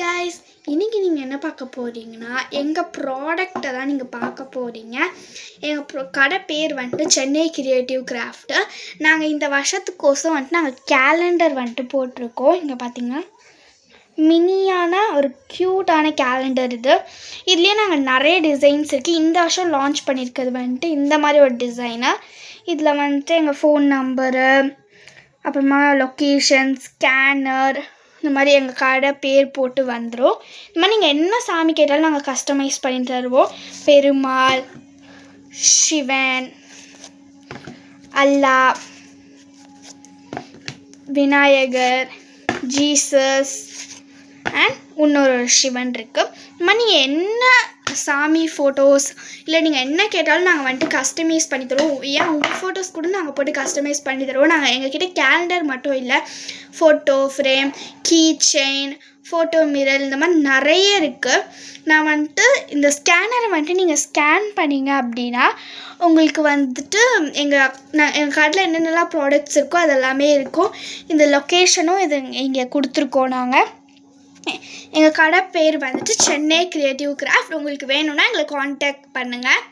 guys, இன்னைக்கு நீங்கள் என்ன பார்க்க போகிறீங்கன்னா எங்கள் ப்ராடக்டை தான் நீங்கள் பார்க்க போகிறீங்க. எங்கள் கடை பேர் வந்துட்டு சென்னை கிரியேட்டிவ் கிராஃப்ட்டு. நாங்கள் இந்த வருஷத்துக்கோசம் வந்துட்டு நாங்கள் கேலண்டர் வந்துட்டு போட்டிருக்கோம். இங்கே பார்த்தீங்கன்னா மினியான ஒரு க்யூட்டான கேலண்டர் இதுலேயே நாங்கள் நிறைய டிசைன்ஸ் இருக்குது. இந்த வருஷம் லான்ச் பண்ணியிருக்கிறது வந்துட்டு இந்த மாதிரி ஒரு டிசைனு. இதில் வந்துட்டு எங்கள் ஃபோன் நம்பரு, அப்புறமா லொக்கேஷன், ஸ்கேனர், இந்த மாதிரி எங்கள் கடை பேர் போட்டு வந்துடும். இந்த மாதிரி நீங்கள் என்ன சாமி கேட்டாலும் நாங்கள் கஸ்டமைஸ் பண்ணி தருவோம். பெருமாள், சிவன், அல்லா, விநாயகர், ஜீசஸ் அண்ட் இன்னொரு சிவன் இருக்குது. இந்த மாதிரி நீங்கள் என்ன சாமி ஃபோட்டோஸ் இல்லை நீங்கள் என்ன கேட்டாலும் நாங்கள் வந்துட்டு கஸ்டமைஸ் பண்ணி தருவோம். ஏன் உங்கள் ஃபோட்டோஸ் கூட நாங்கள் போட்டு கஸ்டமைஸ் பண்ணி தருவோம். நாங்கள் எங்ககிட்ட கேலண்டர் மட்டும் இல்லை, photo frame, key chain, photo mirror, இந்த மாதிரி நிறைய இருக்குது. நான் வந்துட்டு இந்த ஸ்கேனரை வந்துட்டு நீங்கள் ஸ்கேன் பண்ணிங்க அப்படின்னா உங்களுக்கு வந்துட்டு எங்கள் கடையில் என்னென்னலாம் ப்ராடக்ட்ஸ் இருக்கோ அதெல்லாமே இருக்கும். இந்த லொக்கேஷனும் இது இங்கே கொடுத்துருக்கோம். நாங்கள் எங்கள் கடை பேர் வந்துட்டு சென்னை கிரியேட்டிவ் கிராஃப்ட். உங்களுக்கு வேணும்னா எங்களை காண்டாக்ட் பண்ணுங்கள்.